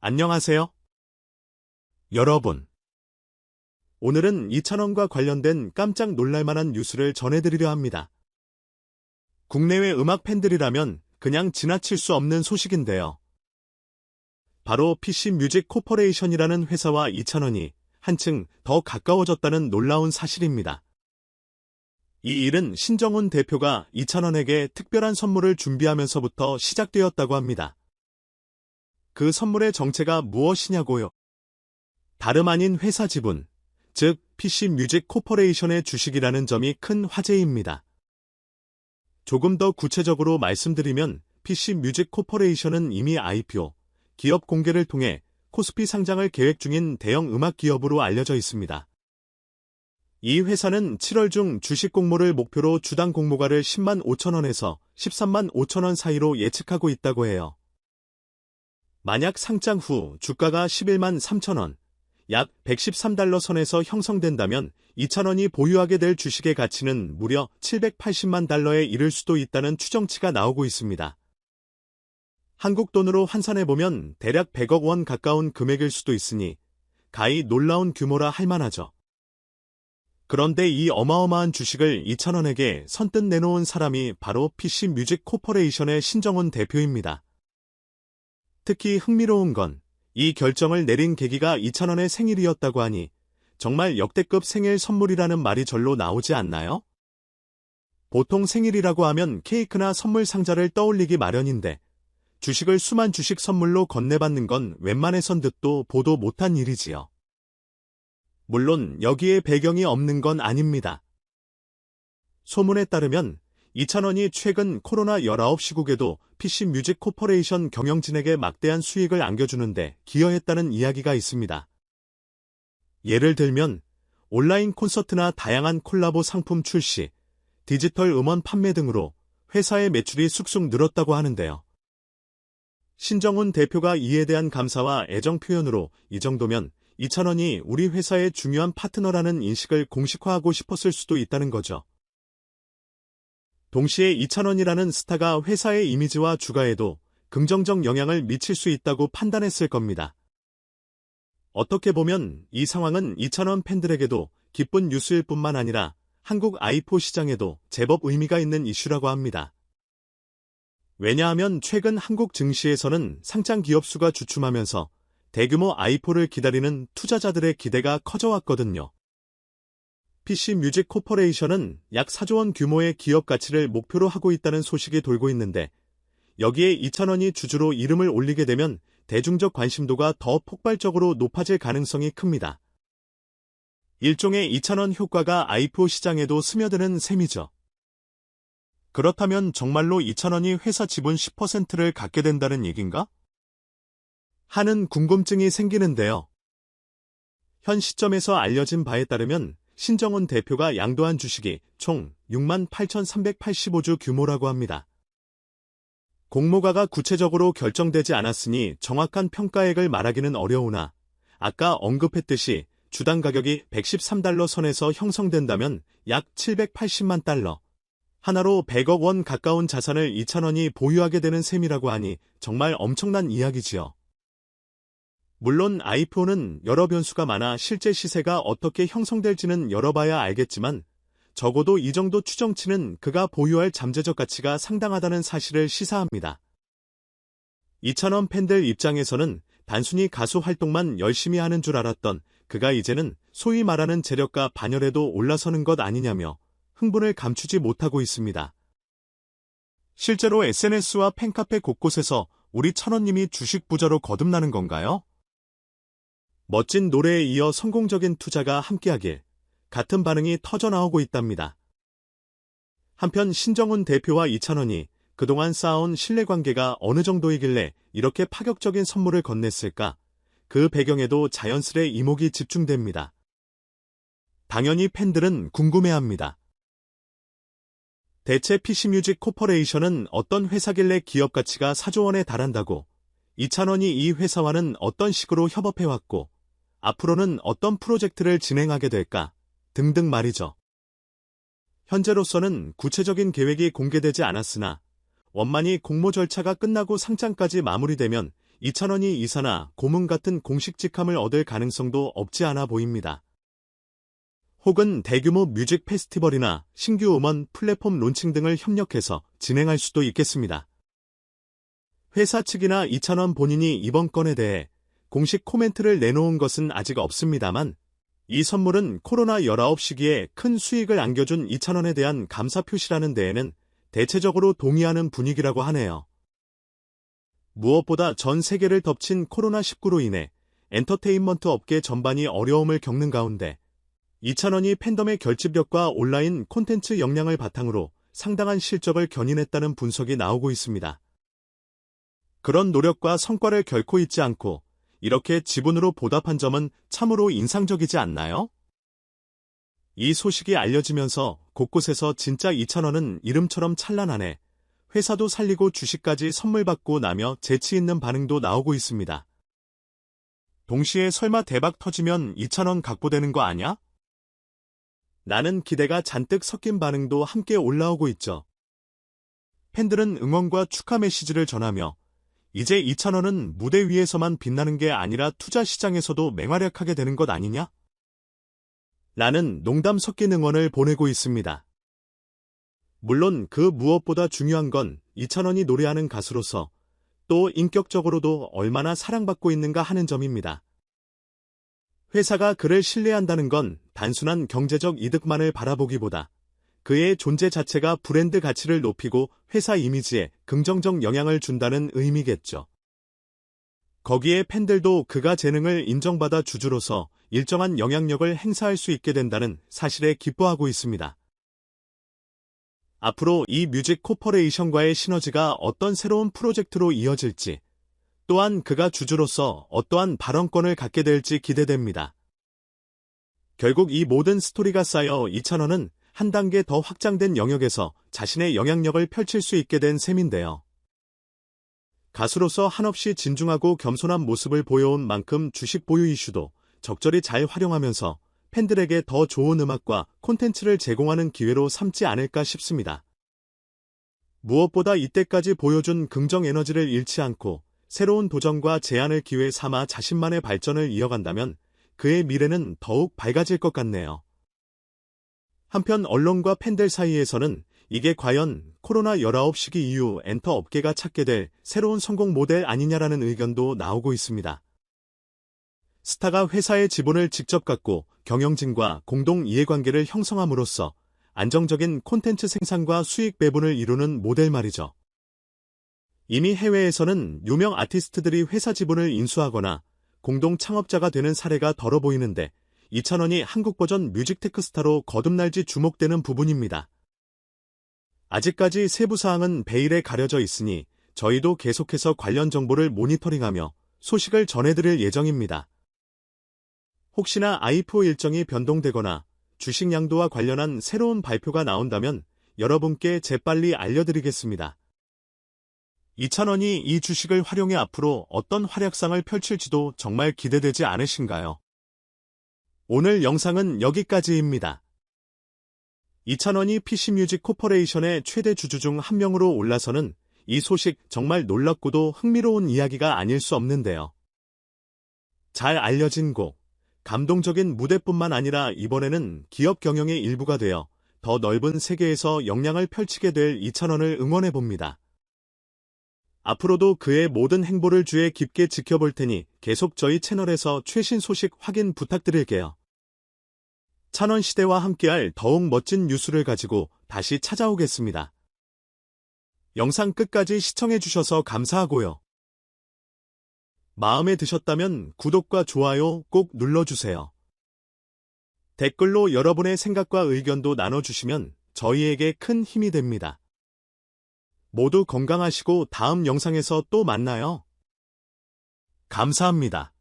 안녕하세요. 여러분. 오늘은 이찬원과 관련된 깜짝 놀랄만한 뉴스를 전해드리려 합니다. 국내외 음악 팬들이라면 그냥 지나칠 수 없는 소식인데요. 바로 PC 뮤직 코퍼레이션이라는 회사와 이찬원이 한층 더 가까워졌다는 놀라운 사실입니다. 이 일은 신정훈 대표가 이찬원에게 특별한 선물을 준비하면서부터 시작되었다고 합니다. 그 선물의 정체가 무엇이냐고요? 다름 아닌 회사 지분, 즉 PC 뮤직 코퍼레이션의 주식이라는 점이 큰 화제입니다. 조금 더 구체적으로 말씀드리면 PC 뮤직 코퍼레이션은 이미 IPO, 기업 공개를 통해 코스피 상장을 계획 중인 대형 음악 기업으로 알려져 있습니다. 이 회사는 7월 중 주식 공모를 목표로 주당 공모가를 10만 5천 원에서 13만 5천 원 사이로 예측하고 있다고 해요. 만약 상장 후 주가가 11만 3천 원, 약 113달러 선에서 형성된다면 이찬원이 보유하게 될 주식의 가치는 무려 780만 달러에 이를 수도 있다는 추정치가 나오고 있습니다. 한국 돈으로 환산해보면 대략 100억 원 가까운 금액일 수도 있으니 가히 놀라운 규모라 할 만하죠. 그런데 이 어마어마한 주식을 이찬원에게 선뜻 내놓은 사람이 바로 PC 뮤직 코퍼레이션의 신정훈 대표입니다. 특히 흥미로운 건 이 결정을 내린 계기가 이찬원의 생일이었다고 하니 정말 역대급 생일 선물이라는 말이 절로 나오지 않나요? 보통 생일이라고 하면 케이크나 선물 상자를 떠올리기 마련인데 주식을 수만 주식 선물로 건네받는 건 웬만해선 듣도 보도 못한 일이지요. 물론 여기에 배경이 없는 건 아닙니다. 소문에 따르면 이찬원이 최근 코로나19 시국에도 PC 뮤직 코퍼레이션 경영진에게 막대한 수익을 안겨주는데 기여했다는 이야기가 있습니다. 예를 들면 온라인 콘서트나 다양한 콜라보 상품 출시, 디지털 음원 판매 등으로 회사의 매출이 쑥쑥 늘었다고 하는데요. 신정훈 대표가 이에 대한 감사와 애정 표현으로 이 정도면 이찬원이 우리 회사의 중요한 파트너라는 인식을 공식화하고 싶었을 수도 있다는 거죠. 동시에 이찬원이라는 스타가 회사의 이미지와 주가에도 긍정적 영향을 미칠 수 있다고 판단했을 겁니다. 어떻게 보면 이 상황은 이찬원 팬들에게도 기쁜 뉴스일 뿐만 아니라 한국 IPO 시장에도 제법 의미가 있는 이슈라고 합니다. 왜냐하면 최근 한국 증시에서는 상장 기업 수가 주춤하면서 대규모 IPO를 기다리는 투자자들의 기대가 커져왔거든요. PC 뮤직 코퍼레이션은 약 4조 원 규모의 기업 가치를 목표로 하고 있다는 소식이 돌고 있는데 여기에 이찬원이 주주로 이름을 올리게 되면 대중적 관심도가 더 폭발적으로 높아질 가능성이 큽니다. 일종의 이찬원 효과가 IPO 시장에도 스며드는 셈이죠. 그렇다면 정말로 이찬원이 회사 지분 10%를 갖게 된다는 얘긴가? 하는 궁금증이 생기는데요. 현 시점에서 알려진 바에 따르면 신정훈 대표가 양도한 주식이 총 6만 8,385주 규모라고 합니다. 공모가가 구체적으로 결정되지 않았으니 정확한 평가액을 말하기는 어려우나 아까 언급했듯이 주당 가격이 113달러 선에서 형성된다면 약 780만 달러, 하나로 100억 원 가까운 자산을 이찬원이 보유하게 되는 셈이라고 하니 정말 엄청난 이야기지요. 물론 IPO는 여러 변수가 많아 실제 시세가 어떻게 형성될지는 열어봐야 알겠지만 적어도 이 정도 추정치는 그가 보유할 잠재적 가치가 상당하다는 사실을 시사합니다. 이찬원 팬들 입장에서는 단순히 가수 활동만 열심히 하는 줄 알았던 그가 이제는 소위 말하는 재력가 반열에도 올라서는 것 아니냐며 흥분을 감추지 못하고 있습니다. 실제로 SNS와 팬카페 곳곳에서 우리 찬원님이 주식 부자로 거듭나는 건가요? 멋진 노래에 이어 성공적인 투자가 함께하길 같은 반응이 터져나오고 있답니다. 한편 신정훈 대표와 이찬원이 그동안 쌓아온 신뢰관계가 어느 정도이길래 이렇게 파격적인 선물을 건넸을까? 그 배경에도 자연스레 이목이 집중됩니다. 당연히 팬들은 궁금해합니다. 대체 PC 뮤직 코퍼레이션은 어떤 회사길래 기업 가치가 4조 원에 달한다고? 이찬원이 이 회사와는 어떤 식으로 협업해왔고 앞으로는 어떤 프로젝트를 진행하게 될까? 등등 말이죠. 현재로서는 구체적인 계획이 공개되지 않았으나 원만히 공모 절차가 끝나고 상장까지 마무리되면 이찬원이 이사나 고문 같은 공식 직함을 얻을 가능성도 없지 않아 보입니다. 혹은 대규모 뮤직 페스티벌이나 신규 음원 플랫폼 론칭 등을 협력해서 진행할 수도 있겠습니다. 회사 측이나 이찬원 본인이 이번 건에 대해 공식 코멘트를 내놓은 것은 아직 없습니다만 이 선물은 코로나19 시기에 큰 수익을 안겨준 이찬원에 대한 감사 표시라는 데에는 대체적으로 동의하는 분위기라고 하네요. 무엇보다 전 세계를 덮친 코로나19로 인해 엔터테인먼트 업계 전반이 어려움을 겪는 가운데 이찬원이 팬덤의 결집력과 온라인 콘텐츠 역량을 바탕으로 상당한 실적을 견인했다는 분석이 나오고 있습니다. 그런 노력과 성과를 결코 잊지 않고 이렇게 지분으로 보답한 점은 참으로 인상적이지 않나요? 이 소식이 알려지면서 곳곳에서 진짜 이찬원은 이름처럼 찬란하네, 회사도 살리고 주식까지 선물 받고 나며 재치 있는 반응도 나오고 있습니다. 동시에 설마 대박 터지면 이찬원 각보되는 거 아냐? 나는 기대가 잔뜩 섞인 반응도 함께 올라오고 있죠. 팬들은 응원과 축하 메시지를 전하며 이제 이찬원은 무대 위에서만 빛나는 게 아니라 투자 시장에서도 맹활약하게 되는 것 아니냐? 라는 농담 섞인 응원을 보내고 있습니다. 물론 그 무엇보다 중요한 건 이찬원이 노래하는 가수로서 또 인격적으로도 얼마나 사랑받고 있는가 하는 점입니다. 회사가 그를 신뢰한다는 건 단순한 경제적 이득만을 바라보기보다 그의 존재 자체가 브랜드 가치를 높이고 회사 이미지에 긍정적 영향을 준다는 의미겠죠. 거기에 팬들도 그가 재능을 인정받아 주주로서 일정한 영향력을 행사할 수 있게 된다는 사실에 기뻐하고 있습니다. 앞으로 이 뮤직 코퍼레이션과의 시너지가 어떤 새로운 프로젝트로 이어질지, 또한 그가 주주로서 어떠한 발언권을 갖게 될지 기대됩니다. 결국 이 모든 스토리가 쌓여 이찬원은 한 단계 더 확장된 영역에서 자신의 영향력을 펼칠 수 있게 된 셈인데요. 가수로서 한없이 진중하고 겸손한 모습을 보여온 만큼 주식 보유 이슈도 적절히 잘 활용하면서 팬들에게 더 좋은 음악과 콘텐츠를 제공하는 기회로 삼지 않을까 싶습니다. 무엇보다 이때까지 보여준 긍정 에너지를 잃지 않고 새로운 도전과 제안을 기회 삼아 자신만의 발전을 이어간다면 그의 미래는 더욱 밝아질 것 같네요. 한편 언론과 팬들 사이에서는 이게 과연 코로나19 시기 이후 엔터 업계가 찾게 될 새로운 성공 모델 아니냐라는 의견도 나오고 있습니다. 스타가 회사의 지분을 직접 갖고 경영진과 공동 이해관계를 형성함으로써 안정적인 콘텐츠 생산과 수익 배분을 이루는 모델 말이죠. 이미 해외에서는 유명 아티스트들이 회사 지분을 인수하거나 공동 창업자가 되는 사례가 덜어 보이는데 이찬원이 한국 버전 뮤직테크 스타로 거듭날지 주목되는 부분입니다. 아직까지 세부 사항은 베일에 가려져 있으니 저희도 계속해서 관련 정보를 모니터링하며 소식을 전해드릴 예정입니다. 혹시나 IPO 일정이 변동되거나 주식 양도와 관련한 새로운 발표가 나온다면 여러분께 재빨리 알려드리겠습니다. 이찬원이 이 주식을 활용해 앞으로 어떤 활약상을 펼칠지도 정말 기대되지 않으신가요? 오늘 영상은 여기까지입니다. 이찬원이 PC뮤직 코퍼레이션의 최대 주주 중 한 명으로 올라서는 이 소식 정말 놀랍고도 흥미로운 이야기가 아닐 수 없는데요. 잘 알려진 곡, 감동적인 무대뿐만 아니라 이번에는 기업 경영의 일부가 되어 더 넓은 세계에서 역량을 펼치게 될 이찬원을 응원해봅니다. 앞으로도 그의 모든 행보를 주의 깊게 지켜볼 테니 계속 저희 채널에서 최신 소식 확인 부탁드릴게요. 찬원시대와 함께할 더욱 멋진 뉴스를 가지고 다시 찾아오겠습니다. 영상 끝까지 시청해주셔서 감사하고요. 마음에 드셨다면 구독과 좋아요 꼭 눌러주세요. 댓글로 여러분의 생각과 의견도 나눠주시면 저희에게 큰 힘이 됩니다. 모두 건강하시고 다음 영상에서 또 만나요. 감사합니다.